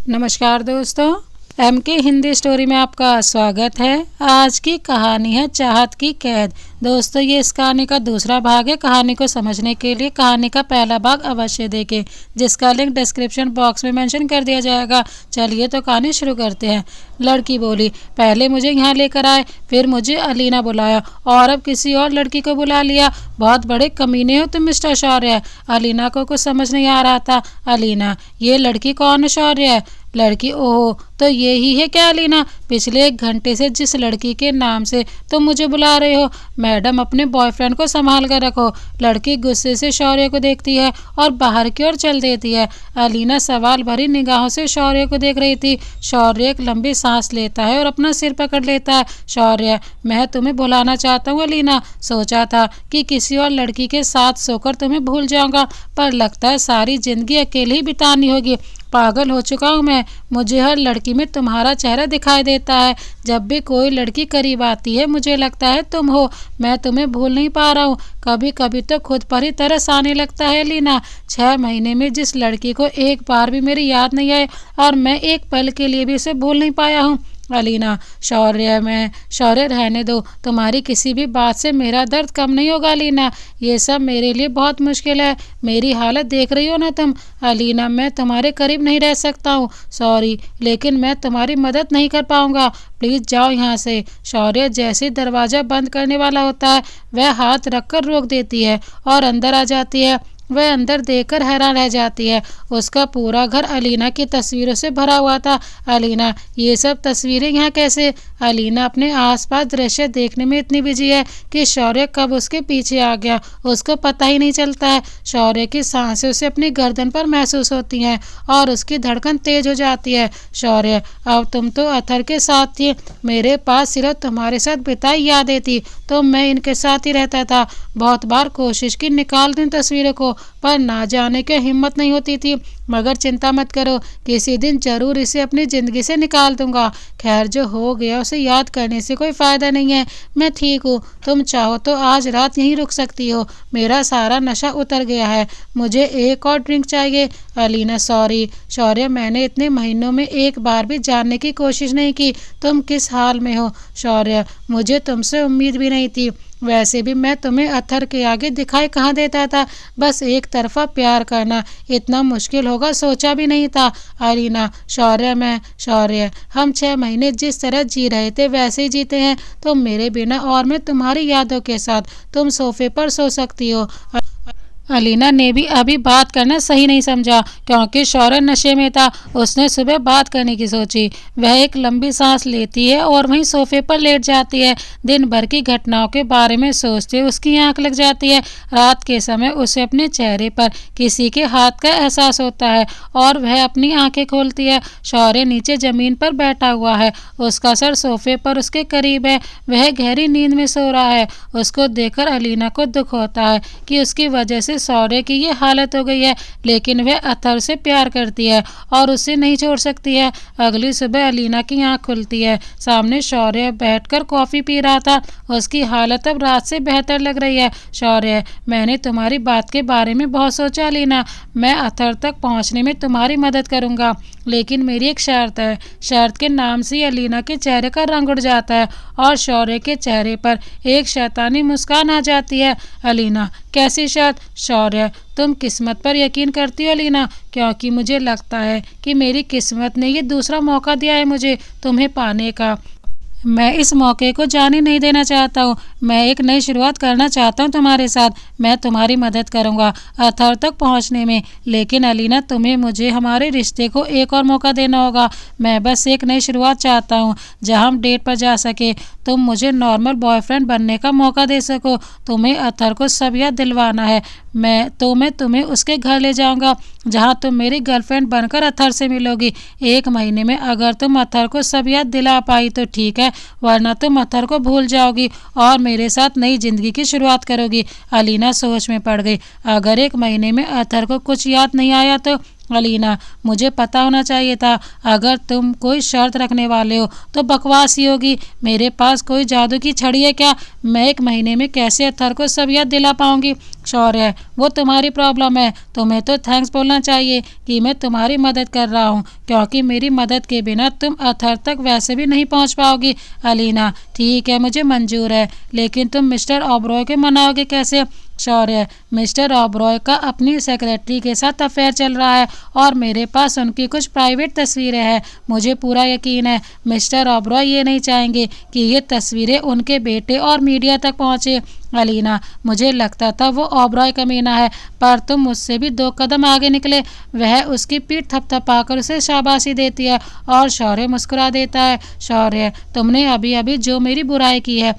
नमस्कार दोस्तों, MK Hindi story में आपका स्वागत है। आज की कहानी है चाहत की कैद। दोस्तों, ये इस कहानी का दूसरा भाग है। कहानी को समझने के लिए कहानी का पहला भाग अवश्य देखें, जिसका लिंक डिस्क्रिप्शन बॉक्स में मेंशन कर दिया जाएगा। चलिए तो कहानी शुरू करते हैं। लड़की बोली, पहले मुझे यहाँ लेकर आए, फिर मुझे अलीना बुलाया और अब किसी और लड़की को बुला लिया। बहुत बड़े कमीने हो तुम मिस्टर शौर्य। अलीना को कुछ समझ नहीं आ रहा था। अलीना, ये लड़की कौन है शौर्य? लड़की, ओहो, तो ये ही है क्या अलीना? पिछले 1 घंटे से जिस लड़की के नाम से तुम मुझे बुला रहे हो। मैडम, अपने बॉयफ्रेंड को संभाल कर रखो। लड़की गुस्से से शौर्य को देखती है और बाहर की ओर चल देती है। अलीना सवाल भरी निगाहों से शौर्य को देख रही थी। शौर्य एक लंबी सांस लेता है और अपना सिर पकड़ लेता है। शौर्य, मैं तुम्हें बुलाना चाहता हूँ अलीना। सोचा था कि किसी और लड़की के साथ सोकर तुम्हें भूल जाऊंगा, पर लगता है सारी जिंदगी अकेले ही बितानी होगी। पागल हो चुका हूँ मैं। मुझे हर लड़की में तुम्हारा चेहरा दिखाई देता है। जब भी कोई लड़की करीब आती है मुझे लगता है तुम हो। मैं तुम्हें भूल नहीं पा रहा हूँ। कभी कभी तो खुद पर ही तरस आने लगता है लीना। 6 महीने में जिस लड़की को एक बार भी मेरी याद नहीं आई और मैं एक पल के लिए भी उसे भूल नहीं पाया हूँ। अलीना, शौर्य रहने दो। तुम्हारी किसी भी बात से मेरा दर्द कम नहीं होगा अलीना। ये सब मेरे लिए बहुत मुश्किल है। मेरी हालत देख रही हो ना तुम। अलीना, मैं तुम्हारे करीब नहीं रह सकता हूँ। सॉरी, लेकिन मैं तुम्हारी मदद नहीं कर पाऊंगा। प्लीज़ जाओ यहाँ से। शौर्य जैसे दरवाज़ा बंद करने वाला होता है, वह हाथ रखकर रोक देती है और अंदर आ जाती है। वह अंदर देखकर हैरान रह जाती है। उसका पूरा घर अलीना की तस्वीरों से भरा हुआ था। अलीना, ये सब तस्वीरें यहाँ कैसे? अलीना अपने आसपास दृश्य देखने में इतनी बिजी है कि शौर्य कब उसके पीछे आ गया उसको पता ही नहीं चलता है। शौर्य की सांसें उसे अपनी गर्दन पर महसूस होती हैं और उसकी धड़कन तेज हो जाती है। शौर्य, अब तुम तो अथर के साथ थी। मेरे पास सिर्फ तुम्हारे साथ बिताई यादें थी, तो मैं इनके साथ ही रहता था। बहुत बार कोशिश की निकाल दूं तस्वीरों को, पर ना जाने की हिम्मत नहीं होती थी। मगर चिंता मत करो, किसी दिन जरूर इसे अपनी ज़िंदगी से निकाल दूंगा। खैर, जो हो गया उसे याद करने से कोई फ़ायदा नहीं है। मैं ठीक हूँ। तुम चाहो तो आज रात यहीं रुक सकती हो। मेरा सारा नशा उतर गया है। मुझे एक और ड्रिंक चाहिए। अलीना, सॉरी शौर्य, मैंने इतने महीनों में एक बार भी जानने की कोशिश नहीं की तुम किस हाल में हो। शौर्य, मुझे तुमसे उम्मीद भी नहीं थी। वैसे भी मैं तुम्हें अथर के आगे दिखाई कहाँ देता था। बस एक तरफा प्यार करना इतना मुश्किल होगा सोचा भी नहीं था। अलीना, शौर्य, हम 6 महीने जिस तरह जी रहे थे वैसे ही जीते हैं। तुम मेरे बिना और मैं तुम्हारी यादों के साथ। तुम सोफे पर सो सकती हो। अलीना ने भी अभी बात करना सही नहीं समझा, क्योंकि शौर्य नशे में था। उसने सुबह बात करने की सोची। वह एक लंबी सांस लेती है और वहीं सोफे पर लेट जाती है। दिन भर की घटनाओं के बारे में सोचते उसकी आंख लग जाती है। रात के समय उसे अपने चेहरे पर किसी के हाथ का एहसास होता है और वह अपनी आंखें खोलती है। शौर्य नीचे जमीन पर बैठा हुआ है। उसका सर सोफे पर उसके करीब है। वह गहरी नींद में सो रहा है। उसको देखकर अलीना को दुख होता है कि उसकी वजह से शौर्य की ये हालत हो गई है, लेकिन वह अथर से प्यार करती है और उसे नहीं छोड़ सकती है। अगली सुबह अलीना की आंख खुलती है। सामने शौर्य बैठकर कॉफ़ी पी रहा था। उसकी हालत अब रात से बेहतर लग रही है। शौर्य, मैंने तुम्हारी बात के बारे में बहुत सोचा अलीना। मैं अथर तक पहुंचने में तुम्हारी मदद करूंगा, लेकिन मेरी एक शर्त है। शर्त के नाम से अलीना के चेहरे का रंग उड़ जाता है और शौर्य के चेहरे पर एक शैतानी मुस्कान आ जाती है। अलीना, कैसी शर्त? शौर्य, तुम किस्मत पर यकीन करती हो अलीना? क्योंकि मुझे लगता है कि मेरी किस्मत ने ये दूसरा मौका दिया है मुझे तुम्हें पाने का। मैं इस मौके को जाने नहीं देना चाहता हूँ। मैं एक नई शुरुआत करना चाहता हूँ तुम्हारे साथ। मैं तुम्हारी मदद करूँगा अथर तक पहुँचने में, लेकिन अलीना, तुम्हें मुझे हमारे रिश्ते को एक और मौका देना होगा। मैं बस एक नई शुरुआत चाहता हूँ जहाँ हम डेट पर जा सके। तुम मुझे नॉर्मल बॉयफ्रेंड बनने का मौका दे सको। तुम्हें अथर को सब याद दिलवाना है। मैं तुम्हें उसके घर ले जाऊंगा जहां तुम मेरी गर्लफ्रेंड बनकर अथर से मिलोगी। 1 महीने में अगर तुम अथर को सब याद दिला पाई तो ठीक है, वरना तुम अथर को भूल जाओगी और मेरे साथ नई जिंदगी की शुरुआत करोगी। अलीना सोच में पड़ गई। अगर 1 महीने में अथर को कुछ याद नहीं आया तो अलीना, मुझे पता होना चाहिए था। अगर तुम कोई शर्त रखने वाले हो तो बकवास ही होगी। मेरे पास कोई जादू की छड़ी है क्या? मैं 1 महीने में कैसे अथर को सब याद दिला पाऊंगी? शौर्य, वो तुम्हारी प्रॉब्लम है। तुम्हें तो थैंक्स बोलना चाहिए कि मैं तुम्हारी मदद कर रहा हूँ, क्योंकि मेरी मदद के बिना तुम अथर तक वैसे भी नहीं पहुँच पाओगी। अलीना, ठीक है, मुझे मंजूर है, लेकिन तुम मिस्टर ओबरॉय को मनाओगे कैसे? शौर्य, मिस्टर ओबरॉय का अपनी सेक्रेटरी के साथ अफेयर चल रहा है और मेरे पास उनकी कुछ प्राइवेट तस्वीरें हैं। मुझे पूरा यकीन है मिस्टर ओबरॉय ये नहीं चाहेंगे कि ये तस्वीरें उनके बेटे और मीडिया तक पहुंचे। अलीना, मुझे लगता था वो ओबरॉय कमीना है, पर तुम मुझसे भी 2 कदम आगे निकले। वह उसकी पीठ थपथपाकर उसे शाबाशी देती है और शौर्य मुस्कुरा देता है। शौर्य, तुमने अभी अभी जो मेरी बुराई की है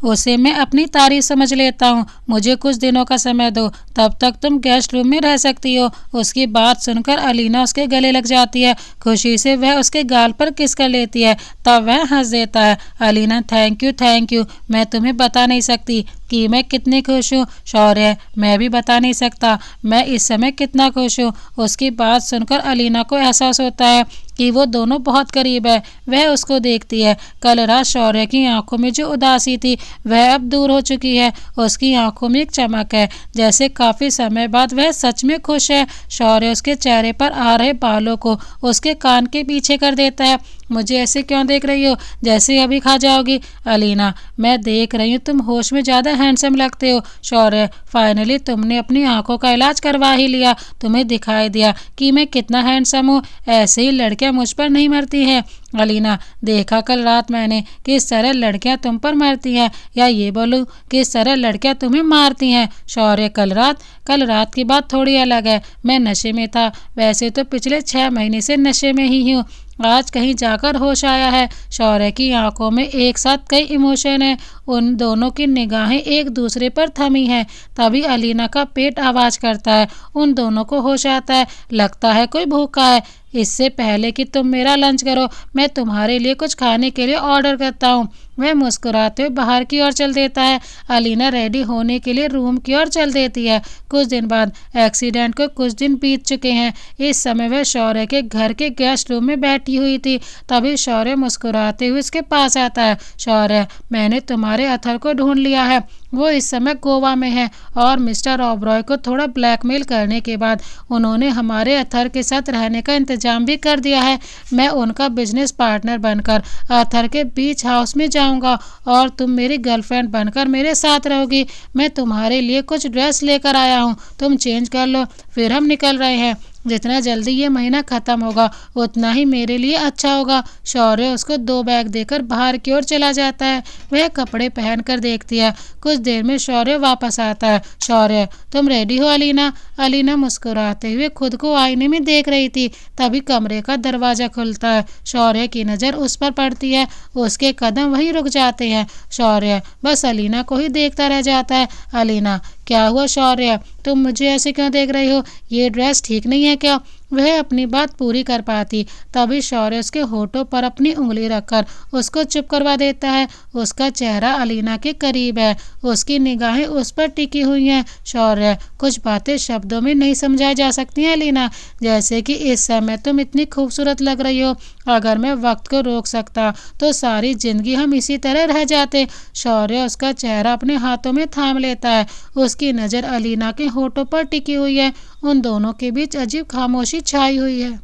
उसे मैं अपनी तारीफ समझ लेता हूँ। मुझे कुछ दिनों का समय दो, तब तक तुम गेस्ट रूम में रह सकती हो। उसकी बात सुनकर अलीना उसके गले लग जाती है। खुशी से वह उसके गाल पर किस कर लेती है। तब वह हंस देता है। अलीना, थैंक यू, मैं तुम्हें बता नहीं सकती कि मैं कितनी खुश हूँ। शौर्य, मैं भी बता नहीं सकता मैं इस समय कितना खुश हूँ। उसकी बात सुनकर अलीना को एहसास होता है कि वो दोनों बहुत करीब है। वह उसको देखती है। कल रात शौर्य की आंखों में जो उदासी थी वह अब दूर हो चुकी है। उसकी आंखों में एक चमक है, जैसे काफी समय बाद वह सच में खुश है। शौर्य उसके चेहरे पर आ रहे बालों को उसके कान के पीछे कर देता है। मुझे ऐसे क्यों देख रही हो, जैसे अभी खा जाओगी? अलीना, मैं देख रही हूँ तुम होश में ज़्यादा हैंडसम लगते हो। शौर्य, फाइनली तुमने अपनी आंखों का इलाज करवा ही लिया। तुम्हें दिखाई दिया कि मैं कितना हैंडसम हूँ। ऐसे ही लड़कियाँ मुझ पर नहीं मरती हैं। अलीना, देखा कल रात मैंने किस तरह लड़कियां तुम पर मरती हैं, या ये बोलूं किस तरह लड़कियां तुम्हें मारती हैं। शौर्य, कल रात की बात थोड़ी अलग है। मैं नशे में था। वैसे तो पिछले 6 महीने से नशे में ही हूँ। आज कहीं जाकर होश आया है। शौर्य की आंखों में एक साथ कई इमोशन है। उन दोनों की निगाहें एक दूसरे पर थमी हैं। तभी अलीना का पेट आवाज करता है। उन दोनों को होश आता है। लगता है कोई भूखा है। इससे पहले कि तुम मेरा लंच करो, मैं तुम्हारे लिए कुछ खाने के लिए ऑर्डर करता हूँ। वह मुस्कुराते हुए बाहर की ओर चल देता है। अलीना रेडी होने के लिए रूम की ओर चल देती है। कुछ दिन बाद एक्सीडेंट को कुछ दिन बीत चुके हैं। इस समय वह शौर्य के घर के गेस्ट रूम में बैठी हुई थी। तभी शौर्य मुस्कुराते हुए उसके पास आता है। शौर्य, मैंने तुम्हारे अथर को ढूंढ लिया है। वो इस समय गोवा में है और मिस्टर ओबरॉय को थोड़ा ब्लैकमेल करने के बाद उन्होंने हमारे अथर के साथ रहने का इंतजाम भी कर दिया है। मैं उनका बिजनेस पार्टनर बनकर अथर के बीच हाउस में जाऊंगा और तुम मेरी गर्लफ्रेंड बनकर मेरे साथ रहोगी। मैं तुम्हारे लिए कुछ ड्रेस लेकर आया हूँ, तुम चेंज कर लो, फिर हम निकल रहे हैं। जितना जल्दी ये महीना ख़त्म होगा उतना ही मेरे लिए अच्छा होगा। शौर्य उसको 2 बैग देकर बाहर की ओर चला जाता है। वह कपड़े पहनकर देखती है। कुछ देर में शौर्य वापस आता है। शौर्य, तुम रेडी हो? अलीना। अलीना मुस्कुराते हुए खुद को आईने में देख रही थी। तभी कमरे का दरवाज़ा खुलता है। शौर्य की नज़र उस पर पड़ती है। उसके कदम वहीं रुक जाते हैं। शौर्य बस अलीना को ही देखता रह जाता है। अलीना, क्या हुआ शौर्य, तुम मुझे ऐसे क्यों देख रही हो? ये ड्रेस ठीक नहीं है क्या? वह अपनी बात पूरी कर पाती तभी शौर्य उसके होठों पर अपनी उंगली रखकर उसको चुप करवा देता है। उसका चेहरा अलीना के करीब है। उसकी निगाहें उस पर टिकी हुई हैं। शौर्य, कुछ बातें शब्दों में नहीं समझाई जा सकती हैं अलीना, जैसे कि इस समय तुम इतनी खूबसूरत लग रही हो। अगर मैं वक्त को रोक सकता तो सारी जिंदगी हम इसी तरह रह जाते। शौर्य उसका चेहरा अपने हाथों में थाम लेता है। उसकी नज़र अलीना के होठों पर टिकी हुई है। उन दोनों के बीच अजीब खामोशी छाई हुई है।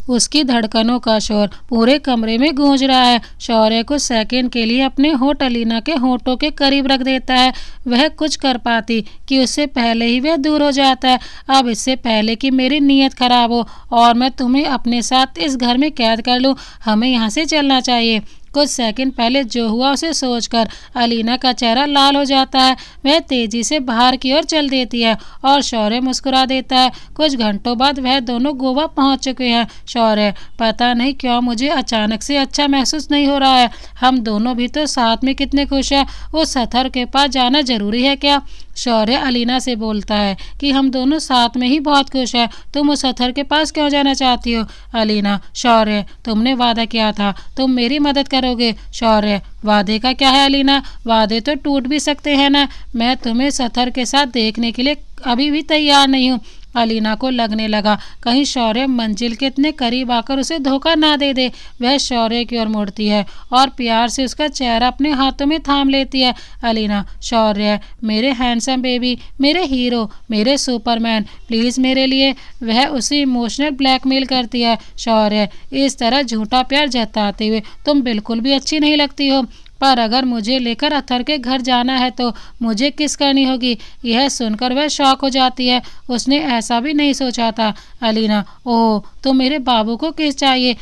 उसकी धड़कनों का शोर पूरे कमरे में गूंज रहा है। शौर्य कुछ सेकंड के लिए अपने होठ अलीना के होठों के करीब रख देता है। वह कुछ कर पाती कि उससे पहले ही वह दूर हो जाता है। अब इससे पहले कि मेरी नीयत खराब हो और मैं तुम्हें अपने साथ इस घर में कैद कर लूँ, हमें यहाँ से चलना चाहिए। कुछ सेकंड पहले जो हुआ उसे सोचकर अलीना का चेहरा लाल हो जाता है। वह तेजी से बाहर की ओर चल देती है और शौर्य मुस्कुरा देता है। कुछ घंटों बाद वह दोनों गोवा पहुंच चुके हैं। शौर्य, पता नहीं क्यों मुझे अचानक से अच्छा महसूस नहीं हो रहा है। हम दोनों भी तो साथ में कितने खुश हैं। उस अथर के पास जाना जरूरी है क्या? शौर्य अलीना से बोलता है कि हम दोनों साथ में ही बहुत खुश हैं। तुम उस अथर के पास क्यों जाना चाहती हो? अलीना, शौर्य, तुमने वादा किया था तुम मेरी मदद करोगे। शौर्य, वादे का क्या है अलीना? वादे तो टूट भी सकते हैं ना। मैं तुम्हें सथर के साथ देखने के लिए अभी भी तैयार नहीं हूँ। अलीना को लगने लगा कहीं शौर्य मंजिल के इतने करीब आकर उसे धोखा ना दे दे। वह शौर्य की ओर मुड़ती है और प्यार से उसका चेहरा अपने हाथों में थाम लेती है। अलीना, शौर्य, मेरे हैंडसम बेबी, मेरे हीरो, मेरे सुपरमैन, प्लीज़ मेरे लिए। वह उसे इमोशनल ब्लैकमेल करती है। शौर्य, इस तरह झूठा प्यार जताते हुए तुम बिल्कुल भी अच्छी नहीं लगती हो, पर अगर मुझे लेकर अथर के घर जाना है तो मुझे किस करनी होगी। यह सुनकर वह शॉक हो जाती है। उसने ऐसा भी नहीं सोचा था। अलीना, ओह, तो मेरे बाबू को किस चाहिए,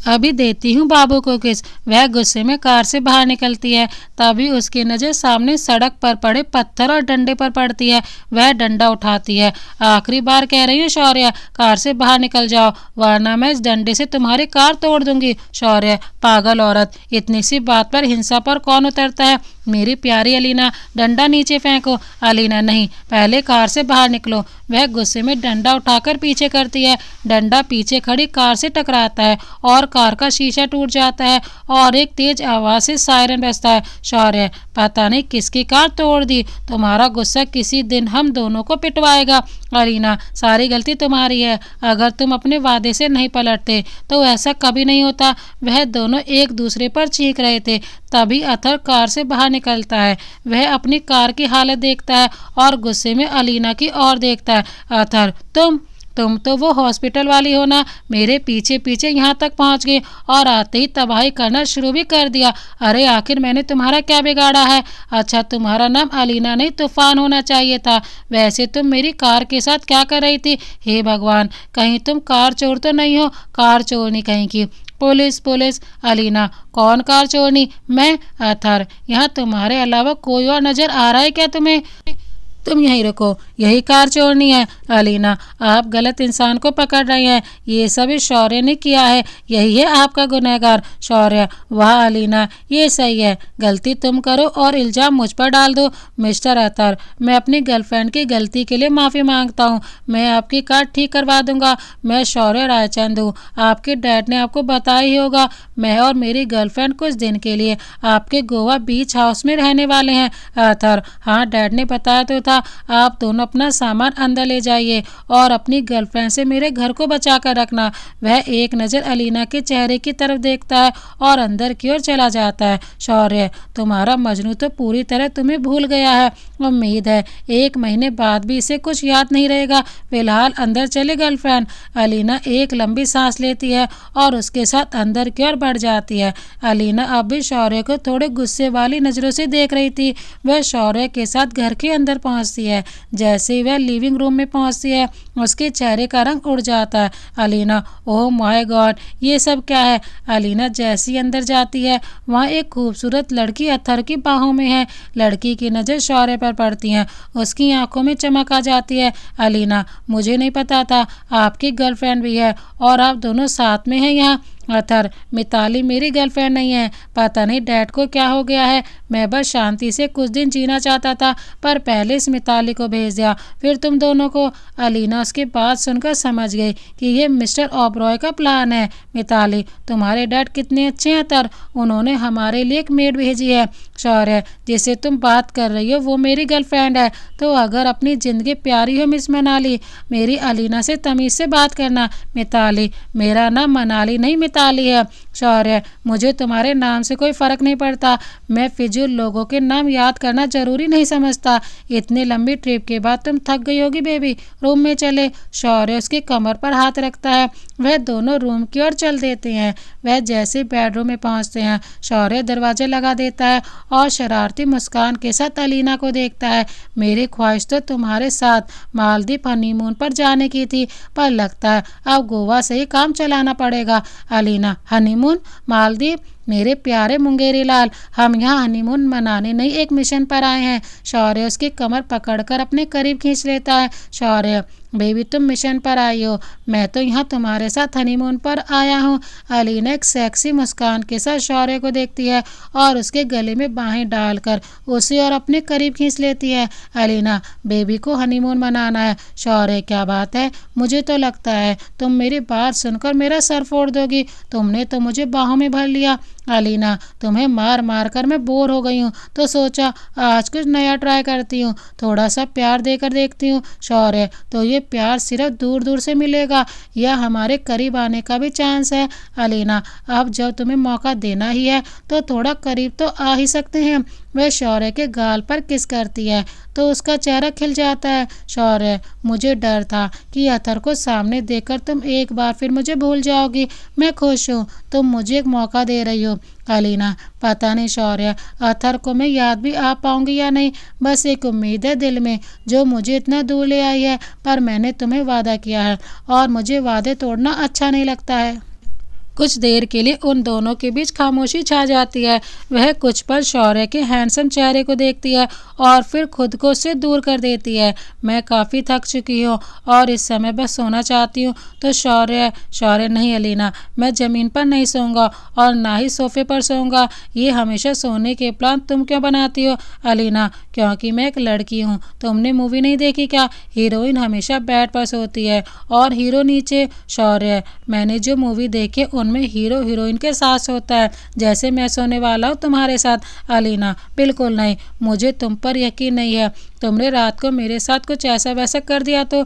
अभी देती हूँ बाबू को किस। वह गुस्से में कार से बाहर निकलती है। तभी उसकी नज़र सामने सड़क पर पड़े पत्थर और डंडे पर पड़ती है। वह डंडा उठाती है। आखिरी बार कह रही हूँ शौर्य, कार से बाहर निकल जाओ, वरना मैं इस डंडे से तुम्हारी कार तोड़ दूंगी। शौर्य, पागल औरत, इतनी सी बात पर हिंसा पर कौन उतरता है। मेरी प्यारी अलीना, डंडा नीचे फेंको। अलीना, नहीं, पहले कार से बाहर निकलो। वह गुस्से में डंडा उठाकर पीछे करती है। डंडा पीछे खड़ी कार से टकराता है और कार का शीशा टूट जाता है और एक तेज आवाज से सायरन बजता है। शौर्य, पता नहीं किसकी कार तोड़ दी। तुम्हारा गुस्सा किसी दिन हम दोनों को पिटवाएगा। अलीना, सारी गलती तुम्हारी है। अगर तुम अपने वादे से नहीं पलटते तो ऐसा कभी नहीं होता। वह दोनों एक दूसरे पर चीख रहे थे। तभी अथर कार से बाहर निकलता है। वह अपनी कार की हालत देखता है और गुस्से में अलीना की ओर देखता है। अथर, तुम तो वो हॉस्पिटल वाली हो ना, मेरे पीछे पीछे यहाँ तक पहुँच गई और आते ही तबाही करना शुरू भी कर दिया। अरे आखिर मैंने तुम्हारा क्या बिगाड़ा है। अच्छा, तुम्हारा नाम अलीना नहीं तूफान होना चाहिए था। वैसे तुम मेरी कार के साथ क्या कर रही थी। हे भगवान, कहीं तुम कार चोर तो नहीं हो। कार चोरनी कहीं की। Police police. अलीना, कौन कार चोरनी। मैं। अथर, यहाँ तुम्हारे अलावा कोई और नजर आ रहा है क्या तुम्हें। तुम यहीं रुको, यही कार चोरनी है। अलीना, आप गलत इंसान को पकड़ रहे हैं। ये सब इस शौर्य ने किया है, यही है आपका गुनहगार। शौर्य, वाह अलीना, ये सही है। गलती तुम करो और इल्जाम मुझ पर डाल दो। मिस्टर अतर, मैं अपनी गर्लफ्रेंड की गलती के लिए माफ़ी मांगता हूँ। मैं आपकी कार ठीक करवा दूंगा। मैं शौर्य रायचंद हूँ। आपके डैड ने आपको बताया ही होगा। मैं और मेरी गर्लफ्रेंड कुछ दिन के लिए आपके गोवा बीच हाउस में रहने वाले हैं। अतर, हाँ, डैड ने बताया तो था। आप दोनों अपना सामान अंदर ले जाइए और अपनी गर्लफ्रेंड से मेरे घर को बचा कर रखना। वह एक नज़र अलीना के चेहरे की तरफ देखता है और अंदर की ओर चला जाता है। शौर्य, तुम्हारा मजनू तो पूरी तरह तुम्हें भूल गया है। उम्मीद है 1 महीने बाद भी इसे कुछ याद नहीं रहेगा। फिलहाल अंदर चले गर्लफ्रेंड। अलीना एक लंबी सांस लेती है और उसके साथ अंदर की ओर बढ़ जाती है। अलीना अब भी शौर्य को थोड़े गुस्से वाली नज़रों से देख रही थी। वह शौर्य के साथ घर के अंदर पहुंचती है। जैसे ही वह लिविंग रूम में पहुंचती है, उसके चेहरे का रंग उड़ जाता है। अलीना, ओह माय गॉड, ये सब क्या है। अलीना जैसी अंदर जाती है, वहाँ एक खूबसूरत लड़की अथर की बाहों में है। लड़की की नज़र शौर्य पर पड़ती है। उसकी आंखों में चमक आ जाती है। अलीना, मुझे नहीं पता था आपकी गर्लफ्रेंड भी है और आप दोनों साथ में हैं यहाँ। अथर, मिताली मेरी गर्लफ्रेंड नहीं है। पता नहीं डैड को क्या हो गया है। मैं बस शांति से कुछ दिन जीना चाहता था, पर पहले इस मिताली को भेज दिया, फिर तुम दोनों को। अलीना उसकी बात सुनकर समझ गई कि ये मिस्टर ओबरॉय का प्लान है। मिताली, तुम्हारे डैड कितने अच्छे हैं अतर, उन्होंने हमारे लिए एक मेड भेजी है। शौर्य, जिसे तुम बात कर रही हो वो मेरी गर्लफ्रेंड है। तो अगर अपनी ज़िंदगी प्यारी हो मिस मनाली, मेरी अलीना से तमीज़ से बात करना। मिताली, मेरा नाम मनाली नहीं मिताली है। शौर्य, मुझे तुम्हारे नाम से कोई फ़र्क नहीं पड़ता। मैं फिजूल लोगों के नाम याद करना ज़रूरी नहीं समझता। इतनी लंबी ट्रिप के बाद तुम थक गई होगी बेबी, रूम में चले। शौर्य उसकी कमर पर हाथ रखता है। वह दोनों रूम की ओर चल देते हैं। वह जैसे बेडरूम में पहुंचते हैं, शौर्य दरवाजे लगा देता है और शरारती मुस्कान के साथ अलीना को देखता है। मेरी ख्वाहिश तो तुम्हारे साथ मालदीव हनीमून पर जाने की थी, पर लगता है अब गोवा से ही काम चलाना पड़ेगा। अलीना, हनीमून, मालदीव, मेरे प्यारे मुंगेरी लाल, हम यहाँ हनीमून मनाने नहीं एक मिशन पर आए हैं। शौर्य उसकी कमर पकड़कर अपने करीब खींच लेता है। शौर्य, बेबी तुम मिशन पर आई हो, मैं तो यहाँ तुम्हारे साथ हनीमून पर आया हूँ। अलीना एक सेक्सी मुस्कान के साथ शौर्य को देखती है और उसके गले में बाहें डालकर उसे और अपने करीब खींच लेती है। अलीना, बेबी को हनीमून मनाना है। शौर्य, क्या बात है, मुझे तो लगता है तुम मेरी बात सुनकर मेरा सर फोड़ दोगी। तुमने तो मुझे बाहों में भर लिया। अलीना, तुम्हें मार मार कर मैं बोर हो गई हूँ, तो सोचा आज कुछ नया ट्राई करती हूँ, थोड़ा सा प्यार देकर देखती हूँ। शौर्य, तो ये प्यार सिर्फ दूर दूर से मिलेगा या हमारे करीब आने का भी चांस है? अलीना, अब जब तुम्हें मौका देना ही है तो थोड़ा करीब तो आ ही सकते हैं। वह शौर्य के गाल पर किस करती है तो उसका चेहरा खिल जाता है। शौर्य, मुझे डर था कि अथर को सामने देखकर तुम एक बार फिर मुझे भूल जाओगी। मैं खुश हूँ तुम मुझे एक मौका दे रही हो। अलीना, पता नहीं शौर्य, अथर को मैं याद भी आ पाऊंगी या नहीं। बस एक उम्मीद है दिल में जो मुझे इतना दूर ले आई है, पर मैंने तुम्हें वादा किया है और मुझे वादे तोड़ना अच्छा नहीं लगता है। कुछ देर के लिए उन दोनों के बीच खामोशी छा जाती है। वह कुछ पल शौर्य के हैंडसम चेहरे को देखती है और फिर खुद को उससे दूर कर देती है। मैं काफ़ी थक चुकी हूँ और इस समय बस सोना चाहती हूँ। तो शौर्य, शौर्य, नहीं अलीना, मैं ज़मीन पर नहीं सोऊंगा और ना ही सोफे पर सोऊंगा। ये हमेशा सोने के प्लान तुम क्यों बनाती हो? अलीना, क्योंकि मैं एक लड़की हूँ। तुमने मूवी नहीं देखी क्या? हीरोइन हमेशा बेड पर सोती है और हीरो नीचे। शौर्य, मैंने जो मूवी देखी उनमें हीरो हीरोइन के साथ सोता है जैसे मैं सोने वाला हूँ तुम्हारे साथ। अलीना, बिल्कुल नहीं, मुझे तुम पर यकीन नहीं है। तुमने रात को मेरे साथ कुछ ऐसा वैसा कर दिया तो?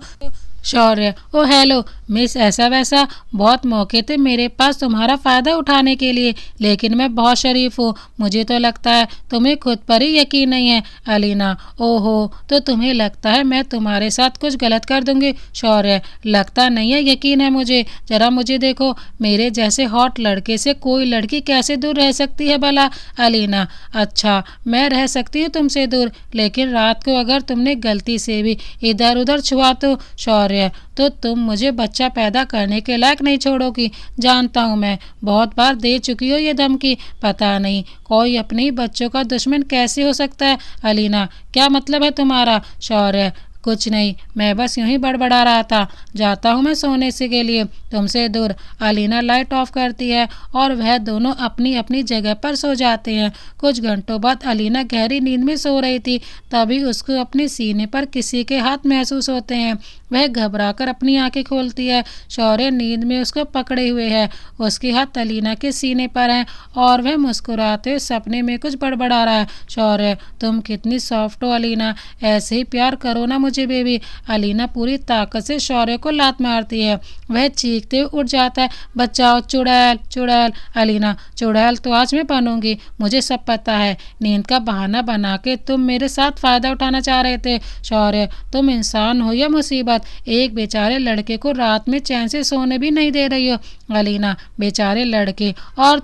शौर्य, ओ हेलो मिस, ऐसा वैसा बहुत मौके थे मेरे पास तुम्हारा फ़ायदा उठाने के लिए, लेकिन मैं बहुत शरीफ हूँ। मुझे तो लगता है तुम्हें खुद पर ही यकीन नहीं है। अलीना, ओहो, तो तुम्हें लगता है मैं तुम्हारे साथ कुछ गलत कर दूंगी? शौर्य, लगता नहीं है, यकीन है मुझे। जरा मुझे देखो, मेरे जैसे हॉट लड़के से कोई लड़की कैसे दूर रह सकती है भला? अलीना, अच्छा मैं रह सकती हूँ तुमसे दूर, लेकिन रात को अगर तुमने गलती से भी इधर उधर छुआ तो? शौर्य, तो तुम मुझे बच्चा पैदा करने के लायक नहीं छोड़ोगी। जानता हूँ, मैं बहुत बार दे चुकी हो ये धमकी। पता नहीं कोई अपने ही बच्चों का दुश्मन कैसे हो सकता है। अलीना, क्या मतलब है तुम्हारा? शौर्य, कुछ नहीं, मैं बस यूं ही बड़बड़ा रहा था। जाता हूँ मैं सोने से के लिए तुमसे दूर। अलीना लाइट ऑफ करती है और वह दोनों अपनी अपनी जगह पर सो जाते हैं। कुछ घंटों बाद अलीना गहरी नींद में सो रही थी, तभी उसको अपने सीने पर किसी के हाथ महसूस होते हैं। वह घबराकर अपनी आंखें खोलती है। शौर्य नींद में उसको पकड़े हुए है, उसके हाथ अलीना के सीने पर हैं और वह मुस्कुराते हुए सपने में कुछ बड़बड़ा रहा है। शौर्य, तुम कितनी सॉफ्ट हो अलीना, ऐसे ही प्यार करो ना मुझे बेबी। अलीना पूरी ताकत से शौर्य को लात मारती है। वह चीखते हुए उठ जाता है, बचाओ, चुड़ैल, चुड़ैल। अलीना, चुड़ैल तो आज मैं बनूंगी, मुझे सब पता है। नींद का बहाना बना के तुम मेरे साथ फायदा उठाना चाह रहे थे। शौर्य, तुम इंसान हो या मुसीबत? एक बेचारे लड़के को रात में चैन से सोने भी नहीं दे रही हो। अलीना, बेचारे लड़के, और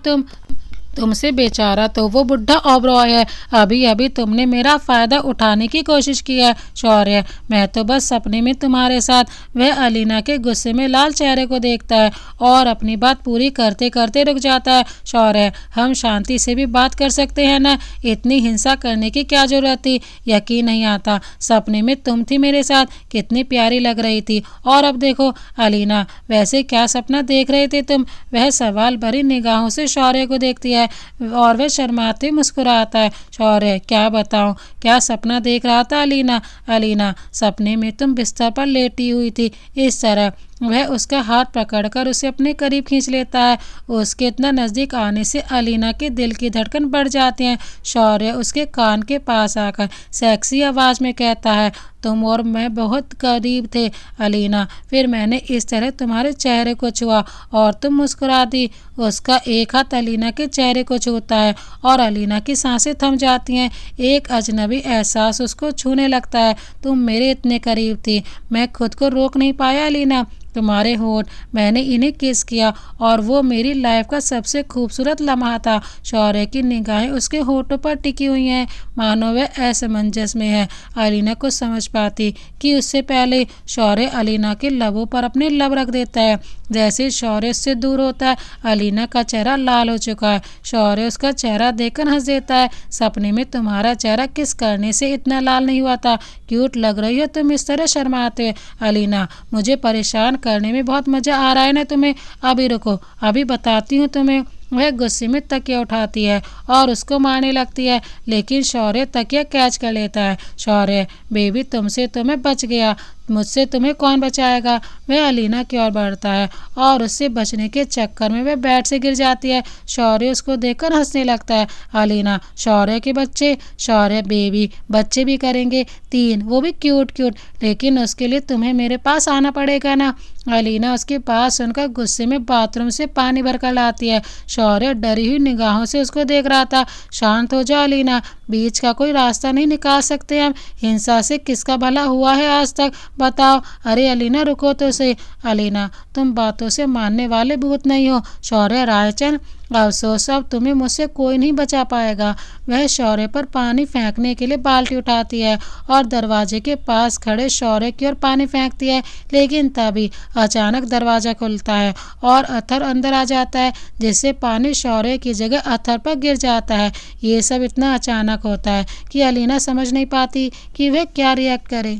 तुमसे बेचारा तो वो बुढ़ा ओबरॉय है। अभी अभी तुमने मेरा फ़ायदा उठाने की कोशिश की है। शौर्य, मैं तो बस सपने में तुम्हारे साथ। वह अलीना के गुस्से में लाल चेहरे को देखता है और अपनी बात पूरी करते करते रुक जाता है। शौर्य, हम शांति से भी बात कर सकते हैं ना? इतनी हिंसा करने की क्या जरूरत थी? यकीन नहीं आता, सपने में तुम थी मेरे साथ, कितनी प्यारी लग रही थी, और अब देखो। अलीना, वैसे क्या सपना देख रहे थे तुम? वह सवाल भरी निगाहों से शौर्य को देखती है और वह शर्माते मुस्कुराता है। शौर्य, क्या बताऊं, क्या सपना देख रहा था अलीना? अलीना, सपने में तुम बिस्तर पर लेटी हुई थी इस तरह। वह उसका हाथ पकड़कर उसे अपने करीब खींच लेता है। उसके इतना नज़दीक आने से अलीना के दिल की धड़कन बढ़ जाती है। शौर्य उसके कान के पास आकर सेक्सी आवाज़ में कहता है, तुम और मैं बहुत करीब थे अलीना, फिर मैंने इस तरह तुम्हारे चेहरे को छुआ और तुम मुस्कुरा दी। उसका एक हाथ अलीना के चेहरे को छूता है और अलीना की सांसें थम जाती हैं। एक अजनबी एहसास उसको छूने लगता है। तुम मेरे इतने करीब थी, मैं खुद को रोक नहीं पाया अलीना। तुम्हारे होठ, मैंने इन्हें किस किया और वो मेरी लाइफ का सबसे खूबसूरत लम्हा था। शौर्य की निगाहें उसके होठों पर टिकी हुई हैं, मानो वह असमंजस में है। अलीना को समझ पाती कि उससे पहले शौर्य अलीना के लबों पर अपने लब रख देता है। जैसे शौर्य उससे दूर होता है, अलीना का चेहरा लाल हो चुका है। शौर्य उसका चेहरा देखकर हंस देता है। सपने में तुम्हारा चेहरा किस करने से इतना लाल नहीं हुआ था? क्यूट लग रही हो तुम इस तरह शर्माते। अलीना, मुझे परेशान करने में बहुत मज़ा आ रहा है ना तुम्हें? अभी रुको, अभी बताती हूँ तुम्हें। वह गुस्से में तकिया उठाती है और उसको मारने लगती है, लेकिन शौर्य तकिया कैच कर लेता है। शौर्य, बेबी तुमसे तो मैं बच गया, मुझसे तुम्हें कौन बचाएगा। वह अलीना की ओर बढ़ता है और उससे बचने के चक्कर में वह बेड से गिर जाती है। शौर्य उसको देखकर हंसने लगता है। अलीना, शौर्य के बच्चे, शौर्य बेबी बच्चे भी करेंगे 3, वो भी क्यूट क्यूट, लेकिन उसके लिए तुम्हें मेरे पास आना पड़ेगा ना। अलीना उसकी बात सुनकर गुस्से में बाथरूम से पानी भरकर लाती है। शौर्य डरी हुई निगाहों से उसको देख रहा था। शांत हो जा अलीना, बीच का कोई रास्ता नहीं निकाल सकते हम। हिंसा से किसका भला हुआ है आज तक, बताओ। अरे अलीना रुको तो सही। अलीना, तुम बातों से मानने वाले भूत नहीं हो। शौर्य रायचंद, अफसोस अब तुम्हें मुझसे कोई नहीं बचा पाएगा। वह शौर्य पर पानी फेंकने के लिए बाल्टी उठाती है और दरवाजे के पास खड़े शौर्य की ओर पानी फेंकती है, लेकिन तभी अचानक दरवाज़ा खुलता है और अथर अंदर आ जाता है, जिससे पानी शौर्य की जगह अथर पर गिर जाता है। ये सब इतना अचानक होता है कि अलीना समझ नहीं पाती कि वह क्या रिएक्ट करे।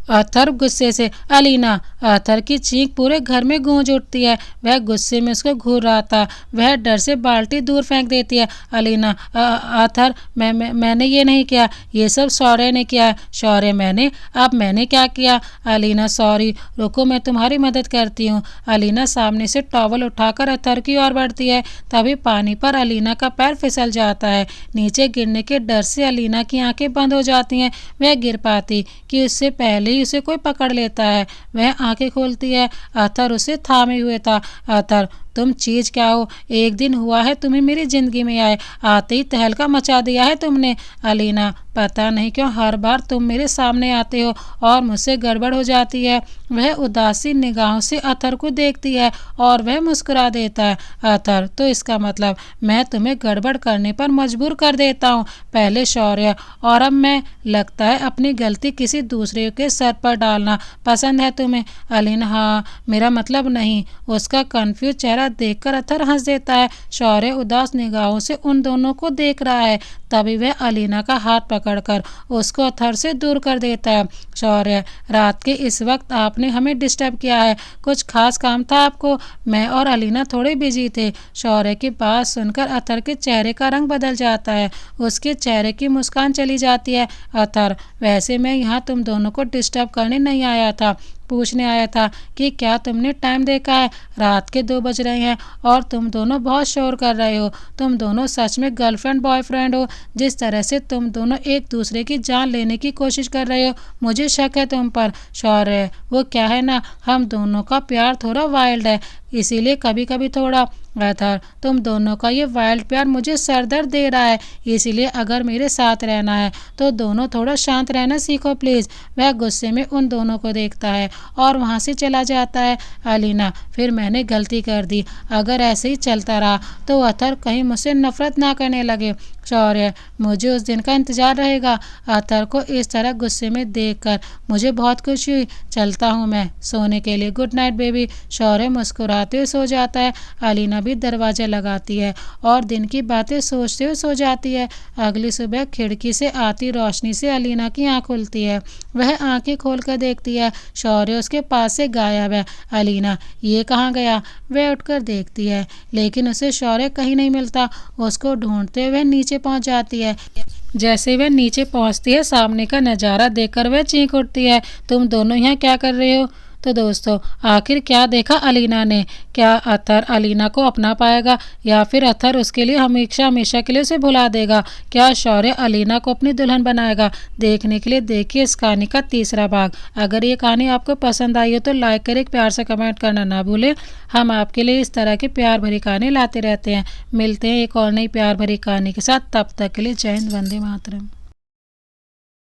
अथर गुस्से से, अलीना। अथर की चीख पूरे घर में गूंज उठती है। वह गुस्से में उसको घूर रहा था। वह डर से बाल्टी दूर फेंक देती है। अलीना, अथर, मैंने ये नहीं किया, ये सब शौर्य ने किया। शौर्य, मैंने क्या किया। अलीना, सॉरी, रुको मैं तुम्हारी मदद करती हूँ। अलीना सामने से टॉवल उठाकर अथर की ओर बढ़ती है। तभी पानी पर अलीना का पैर फिसल जाता है। नीचे गिरने के डर से अलीना की आंखें बंद हो जाती हैं। वह गिर पाती कि उससे पहले उसे कोई पकड़ लेता है। वह आंखें खोलती है। अथर उसे थामे हुए था। अथर, तुम चीज क्या हो। एक दिन हुआ है तुम्हें मेरी जिंदगी में आए, आते ही तहलका मचा दिया है तुमने। अलीना, पता नहीं क्यों हर बार तुम मेरे सामने आते हो और मुझसे गड़बड़ हो जाती है। वह उदासी निगाहों से अथर को देखती है और वह मुस्कुरा देता है। अथर, तो इसका मतलब मैं तुम्हें गड़बड़ करने पर मजबूर कर देता हूँ। पहले शौर्य और अब मैं। लगता है अपनी गलती किसी दूसरे के सर पर डालना पसंद है तुम्हें। अलीना, हाँ, मेरा मतलब नहीं। उसका कंफ्यूज चेहरा देखकर अथर हंस देता है। शौर्य उदास निगाहों से उन दोनों को देख रहा है। तभी वह अलीना का हाथ पकड़कर उसको अथर से दूर कर देता है। शौर्य, रात के इस वक्त आपने हमें डिस्टर्ब किया है। कुछ खास काम था आपको। मैं और अलीना थोड़े बिजी थे। शौर्य की बात सुनकर अथर के चेहरे का रंग बदल जाता है। उसके चेहरे की मुस्कान चली जाती है। अथर, वैसे मैं यहाँ तुम दोनों को डिस्टर्ब करने नहीं आया था, पूछने आया था कि क्या तुमने टाइम देखा है। रात के 2 बज रहे हैं और तुम दोनों बहुत शोर कर रहे हो। तुम दोनों सच में गर्लफ्रेंड बॉयफ्रेंड हो। जिस तरह से तुम दोनों एक दूसरे की जान लेने की कोशिश कर रहे हो, मुझे शक है तुम पर। शौर्य, वो क्या है ना, हम दोनों का प्यार थोड़ा वाइल्ड है, इसीलिए कभी कभी थोड़ा। अथर, तुम दोनों का ये वाइल्ड प्यार मुझे सरदर्द दे रहा है, इसीलिए अगर मेरे साथ रहना है तो दोनों थोड़ा शांत रहना सीखो प्लीज़। वह गुस्से में उन दोनों को देखता है और वहाँ से चला जाता है। अलीना, फिर मैंने गलती कर दी। अगर ऐसे ही चलता रहा तो अथर कहीं मुझसे नफरत ना करने लगे। शौर्य, मुझे उस दिन का इंतज़ार रहेगा। अथर को इस तरह गुस्से में देखकर मुझे बहुत खुशी हुई। चलता हूँ मैं सोने के लिए। Good night baby. शौर्य मुस्कुराते हुए सो जाता है। अलीना भी दरवाज़ा लगाती है और दिन की बातें सोचते हुए सो जाती है। अगली सुबह खिड़की से आती रोशनी से अलीना की आँख खुलती है। वह आंखें खोलकर देखती है। शौर्य उसके पास से गायब है। अलीना, ये कहाँ गया। वह उठकर देखती है, लेकिन उसे शौर्य कहीं नहीं मिलता। उसको ढूंढते हुए नीचे पहुंच जाती है। जैसे वह नीचे पहुंचती है, सामने का नज़ारा देखकर वह चीख उठती है, तुम दोनों यहाँ क्या कर रहे हो। तो दोस्तों, आखिर क्या देखा अलीना ने। क्या अथर अलीना को अपना पाएगा या फिर अथर उसके लिए हमेशा हमेशा के लिए उसे भुला देगा। क्या शौर्य अलीना को अपनी दुल्हन बनाएगा। देखने के लिए देखिए इस कहानी का 3रा भाग। अगर ये कहानी आपको पसंद आई हो तो लाइक करें, प्यार से कमेंट करना ना भूलें। हम आपके लिए इस तरह की प्यार भरी कहानी लाते रहते हैं। मिलते हैं एक और नई प्यार भरी कहानी के साथ। तब तक के लिए जय हिंद, वंदे मातरम।